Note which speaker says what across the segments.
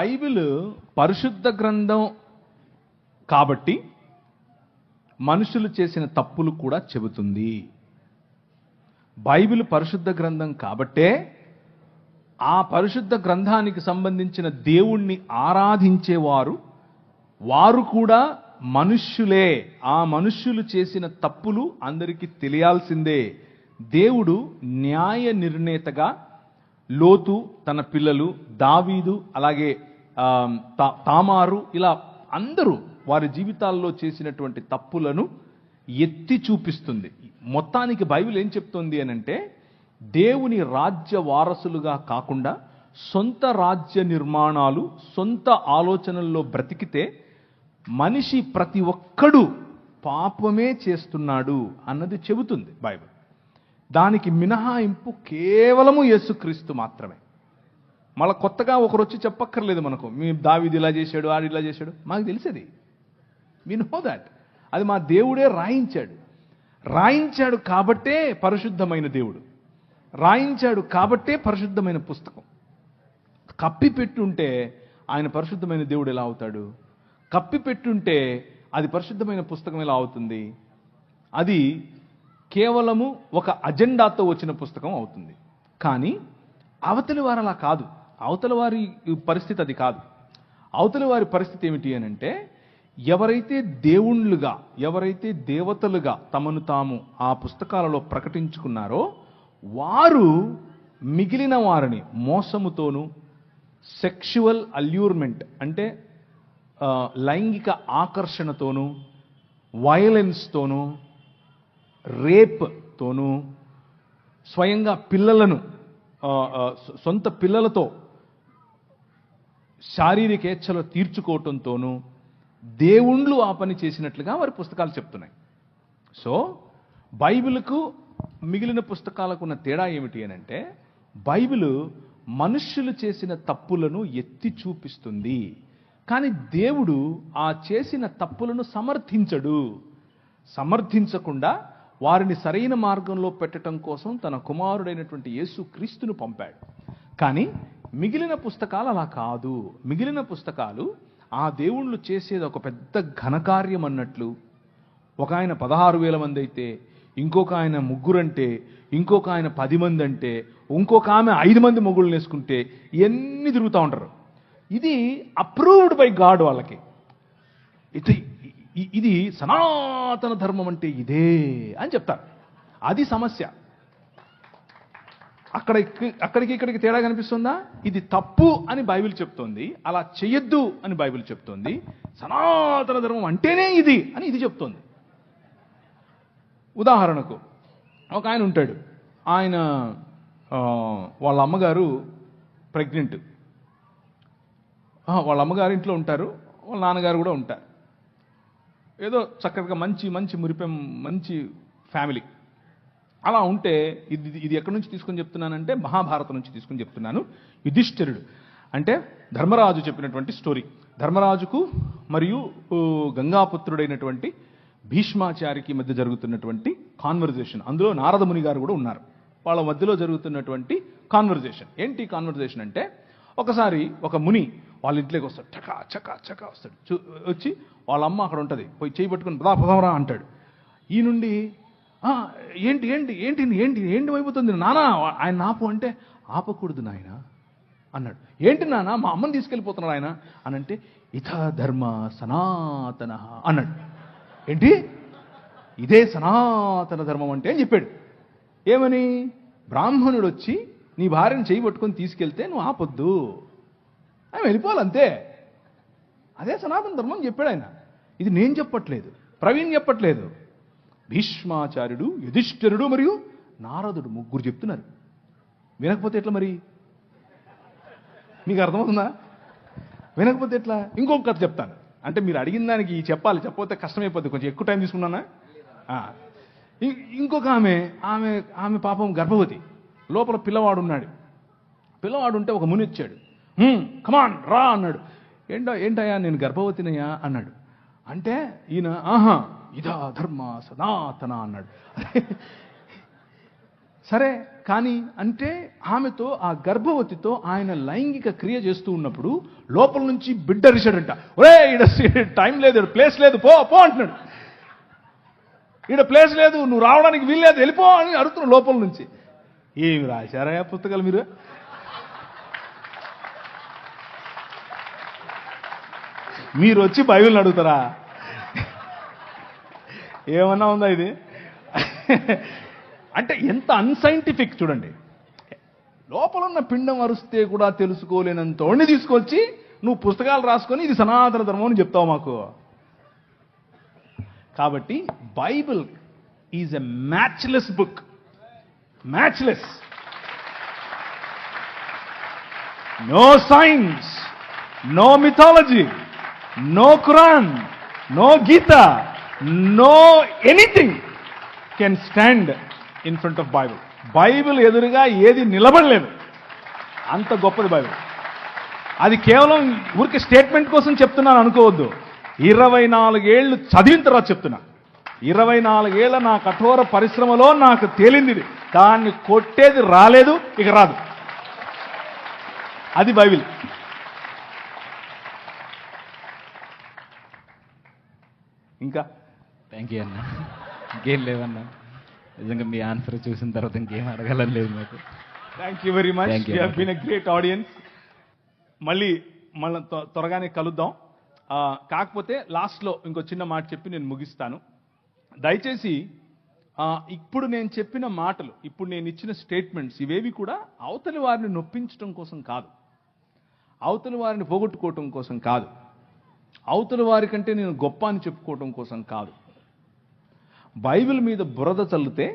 Speaker 1: Bible పరిశుద్ధ గ్రంథం కాబట్టి మనుషులు చేసిన తప్పులు కూడా చెబుతుంది. బైబిల్ పరిశుద్ధ గ్రంథం కాబట్టే ఆ పరిశుద్ధ గ్రంథానికి సంబంధించిన దేవుణ్ణి ఆరాధించేవారు వారు కూడా మనుష్యులే. ఆ మనుష్యులు చేసిన తప్పులు అందరికీ తెలియాల్సిందే. దేవుడు న్యాయ నిర్ణేతగా లోతు, తన పిల్లలు, దావీదు, అలాగే తామారు, ఇలా అందరూ వారి జీవితాల్లో చేసినటువంటి తప్పులను ఎత్తి చూపిస్తుంది. మొత్తానికి బైబిల్ ఏం చెప్తోంది అనంటే, దేవుని రాజ్య వారసులుగా కాకుండా సొంత రాజ్య నిర్మాణాలు, సొంత ఆలోచనల్లో బ్రతికితే మనిషి ప్రతి ఒక్కడు పాపమే చేస్తున్నాడు అన్నది చెబుతుంది బైబిల్. దానికి మినహాయింపు కేవలము యేసుక్రీస్తు మాత్రమే. మళ్ళీ కొత్తగా ఒకరు వచ్చి చెప్పక్కర్లేదు మనకు, మీ దావీదు ఇలా చేశాడు, ఆడు ఇలా చేశాడు. మాకు తెలిసేది, వి నో దాట్. అది మా దేవుడే రాయించాడు కాబట్టే పరిశుద్ధమైన దేవుడు, రాయించాడు కాబట్టే పరిశుద్ధమైన పుస్తకం. కప్పిపెట్టుంటే ఆయన పరిశుద్ధమైన దేవుడు ఎలా అవుతాడు? కప్పిపెట్టుంటే అది పరిశుద్ధమైన పుస్తకం ఎలా అవుతుంది? అది కేవలము ఒక అజెండాతో వచ్చిన పుస్తకం అవుతుంది. కానీ అవతలి వారు అలా కాదు. అవతలి వారి పరిస్థితి అది కాదు. అవతలి వారి పరిస్థితి ఏమిటి అని అంటే, ఎవరైతే దేవుళ్ళుగా, ఎవరైతే దేవతలుగా తమను తాము ఆ పుస్తకాలలో ప్రకటించుకున్నారో వారు మిగిలిన వారిని మోసముతోనూ, సెక్షువల్ అల్యూర్మెంట్ అంటే లైంగిక ఆకర్షణతోనూ, వయలెన్స్తోనూ, రేప్తోనూ, స్వయంగా పిల్లలను సొంత పిల్లలతో శారీరకేచ్ఛలు తీర్చుకోవటంతోనూ దేవుళ్ళు ఆ పని చేసినట్లుగా వారి పుస్తకాలు చెప్తున్నాయి. సో బైబిల్కు మిగిలిన పుస్తకాలకు ఉన్న తేడా ఏమిటి అని అంటే, బైబిల్ మనుష్యులు చేసిన తప్పులను ఎత్తి చూపిస్తుంది. కానీ దేవుడు ఆ చేసిన తప్పులను సమర్థించకుండా వారిని సరైన మార్గంలో పెట్టడం కోసం తన కుమారుడైనటువంటి యేసుక్రీస్తును పంపాడు. కానీ మిగిలిన పుస్తకాలు అలా కాదు. మిగిలిన పుస్తకాలు ఆ దేవుళ్ళు చేసేది ఒక పెద్ద ఘనకార్యం అన్నట్లు. ఒక ఆయన 16,000 మంది అయితే, ఇంకొక ఆయన 3 అంటే, ఇంకొక ఆయన 10 మంది అంటే, ఇంకొక ఆమె 5 మంది మొగుళ్ళని వేసుకుంటే ఇవన్నీ తిరుగుతూ ఉంటారు. ఇది అప్రూవ్డ్ బై గాడ్. వాళ్ళకి ఇది సనాతన ధర్మం అంటే ఇదే అని చెప్తారు. అది సమస్య. అక్కడికి ఇక్కడికి తేడా కనిపిస్తుందా? ఇది తప్పు అని బైబిల్ చెప్తోంది, అలా చెయ్యొద్దు అని బైబిల్ చెప్తోంది. సనాతన ధర్మం అంటేనే ఇది అని ఇది చెప్తోంది. ఉదాహరణకు ఒక ఆయన ఉంటాడు, ఆయన వాళ్ళ అమ్మగారు ప్రెగ్నెంట్. వాళ్ళ అమ్మగారు ఇంట్లో ఉంటారు, వాళ్ళ నాన్నగారు కూడా ఉంటారు. ఏదో చక్కగా మంచి మురిపెం మంచి ఫ్యామిలీ. అలా ఉంటే ఇది ఎక్కడి నుంచి తీసుకొని చెప్తున్నానంటే, మహాభారతం నుంచి తీసుకొని చెప్తున్నాను. యుధిష్ఠిరుడు అంటే ధర్మరాజు చెప్పినటువంటి స్టోరీ. ధర్మరాజుకు మరియు గంగాపుత్రుడైనటువంటి భీష్మాచారికి మధ్య జరుగుతున్నటువంటి కాన్వర్జేషన్. అందులో నారద ముని గారు కూడా ఉన్నారు. వాళ్ళ మధ్యలో జరుగుతున్నటువంటి కాన్వర్జేషన్. ఏంటి కాన్వర్జేషన్ అంటే, ఒకసారి ఒక ముని వాళ్ళ ఇంట్లోకి వస్తాడు. చకా వస్తాడు. వచ్చి వాళ్ళ అమ్మ అక్కడ ఉంటుంది, పోయి చేయి పట్టుకుని పదాపదవరా అంటాడు. ఈ నుండి ఏంటి అయిపోతుంది నానా, ఆయన ఆపు అంటే, ఆపకూడదు నాయన అన్నాడు. ఏంటి నాన్న, మా అమ్మని తీసుకెళ్ళిపోతున్నాడు ఆయన అని అంటే, ఇథ ధర్మ సనాతన అన్నాడు. ఏంటి ఇదే సనాతన ధర్మం అంటే అని చెప్పాడు. ఏమని? బ్రాహ్మణుడు వచ్చి నీ భార్యను చేయి పట్టుకొని తీసుకెళ్తే నువ్వు ఆపొద్దు, ఆయన వెళ్ళిపోవాలంతే. అదే సనాతన ధర్మం అని చెప్పాడు ఆయన. ఇది నేను చెప్పట్లేదు, ప్రవీణ్ చెప్పట్లేదు. భీష్మాచార్యుడు, యుధిష్ఠిరుడు మరియు నారదుడు 3 చెప్తున్నారు. వినకపోతే ఎట్లా మరి? మీకు అర్థమవుతుందా? వినకపోతే ఎట్లా? ఇంకొక కథ చెప్తాను. అంటే మీరు అడిగిన దానికి చెప్పాలి, చెప్పకపోతే కష్టమైపోద్ది. కొంచెం ఎక్కువ టైం తీసుకున్నానా? ఇంకొక ఆమె పాపం గర్భవతి, లోపల పిల్లవాడు ఉన్నాడు. పిల్లవాడు ఉంటే ఒక ముని వచ్చాడు. కమాన్ రా అన్నాడు. ఏంటయ్యా నేను గర్భవతినయ్యా అన్నాడు. అంటే ఈయన ఇదా ధర్మ సనాతన అన్నాడు. సరే కానీ అంటే ఆమెతో, ఆ గర్భవతితో ఆయన లైంగిక క్రియ చేస్తూ ఉన్నప్పుడు లోపల నుంచి బిడ్డ అరిచాడంట. ఒరే ఈడ టైం లేదు, ఈడ ప్లేస్ లేదు, పో పో అంటున్నాడు. ఈడ ప్లేస్ లేదు, నువ్వు రావడానికి వీల్లేదు, వెళ్ళిపో అని అడుగుతున్నాడు లోపల నుంచి. ఏమి రాశారా పుస్తకాలు మీరు? మీరు వచ్చి బైబిల్ని అడుగుతారా? ఏమన్నా ఉందా ఇది? అంటే ఎంత అన్సైంటిఫిక్ చూడండి. లోపల ఉన్న పిండం అరుస్తే కూడా తెలుసుకోలేనంతోడిని తీసుకొచ్చి నువ్వు పుస్తకాలు రాసుకొని ఇది సనాతన ధర్మం అని చెప్తావు మాకు. కాబట్టి Bible is a matchless book. Matchless. No science, no mythology, no Quran, no Gita, no anything can stand in front of Bible. బైబిల్ ఎదురుగా ఏది నిలబడలేదు. అంత గొప్పది బైబిల్. అది కేవలం ఊరికి స్టేట్మెంట్ కోసం చెప్తున్నాను అనుకోవద్దు. 24 ఏళ్ళు చదివిన తర్వాత చెప్తున్నా. 24 ఏళ్ల నా కఠోర పరిశ్రమలో నాకు తేలింది ఇది. దాన్ని కొట్టేది రాలేదు, ఇక రాదు. అది బైబిల్. ఇంకా
Speaker 2: థ్యాంక్ యూ అన్న. ఇంకేం లేవన్నా, నిజంగా మీ ఆన్సర్ చూసిన తర్వాత ఇంకేం అడగాలని లేదు నాకు.
Speaker 1: Thank you very much. You have been a great audience. మళ్ళీ త్వరగానే కలుద్దాం. కాకపోతే లాస్ట్లో ఇంకో చిన్న మాట చెప్పి నేను ముగిస్తాను. దయచేసి ఇప్పుడు నేను చెప్పిన మాటలు, ఇప్పుడు నేను ఇచ్చిన స్టేట్మెంట్స్ ఇవేవి కూడా అవతలి వారిని నొప్పించడం కోసం కాదు, అవతలి వారిని పోగొట్టుకోవటం కోసం కాదు, అవతలి వారి కంటే నేను గొప్ప అని చెప్పుకోవటం కోసం కాదు. బైబిల్ మీద బురద చల్లితే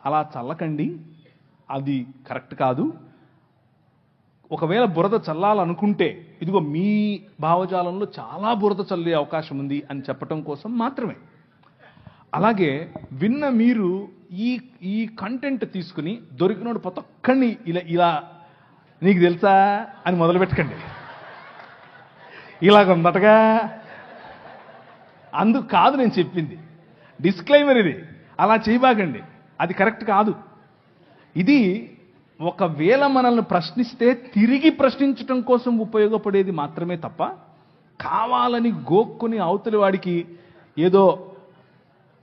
Speaker 1: అలా చల్లకండి, అది కరెక్ట్ కాదు. ఒకవేళ బురద చల్లాలనుకుంటే ఇదిగో మీ భావజాలంలో చాలా బురద చల్లే అవకాశం ఉంది అని చెప్పటం కోసం మాత్రమే. అలాగే విన్న మీరు ఈ కంటెంట్ తీసుకుని దొరికినోడు ప్రతి ఒక్కడిని ఇలా నీకు తెలుసా అని మొదలు పెట్టకండి. ఇలాగ ఉందటగా, అందుకు కాదు నేను చెప్పింది. డిస్క్లైమర్ ఇది. అలా చేయబాకండి, అది కరెక్ట్ కాదు. ఇది ఒకవేళ మనల్ని ప్రశ్నిస్తే తిరిగి ప్రశ్నించటం కోసం ఉపయోగపడేది మాత్రమే తప్ప కావాలని గోక్కుని అవతలి వాడికి ఏదో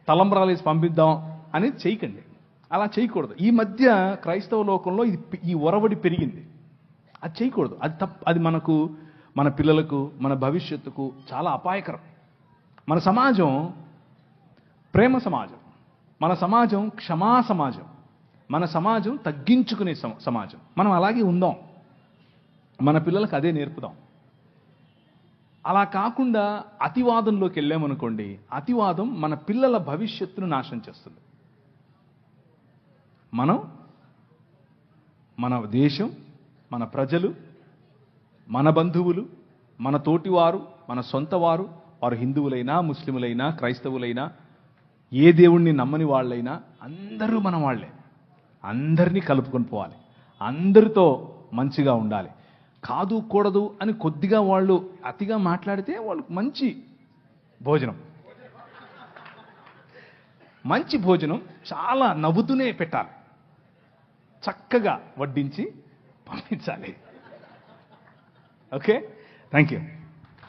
Speaker 1: తలంబ్రాలేసి పంపిద్దాం అని చేయకండి. అలా చేయకూడదు. ఈ మధ్య క్రైస్తవ లోకంలో ఈ ఒరవడి పెరిగింది. అది చేయకూడదు. అది అది మనకు, మన పిల్లలకు, మన భవిష్యత్తుకు చాలా అపాయకరం. మన సమాజం ప్రేమ సమాజం, మన సమాజం క్షమా సమాజం, మన సమాజం తగ్గించుకునే సమాజం. మనం అలాగే ఉందాం, మన పిల్లలకు అదే నేర్పుదాం. అలా కాకుండా అతివాదంలోకి వెళ్ళామనుకోండి, అతివాదం మన పిల్లల భవిష్యత్తును నాశనం చేస్తుంది. మన దేశం, మన ప్రజలు, మన బంధువులు, మన తోటివారు, మన సొంత వారు, వారు హిందువులైనా, ముస్లింలైనా, క్రైస్తవులైనా, ఏ దేవుణ్ణి నమ్మని వాళ్ళైనా అందరూ మన వాళ్ళే. అందరినీ కలుపుకొని పోవాలి, అందరితో మంచిగా ఉండాలి. కాదు కూడదు అని కొద్దిగా వాళ్ళు అతిగా మాట్లాడితే వాళ్ళకి మంచి భోజనం చాలా నవ్వుతూనే పెట్టాలి, చక్కగా వడ్డించి పంపించాలి. Okay, thank you.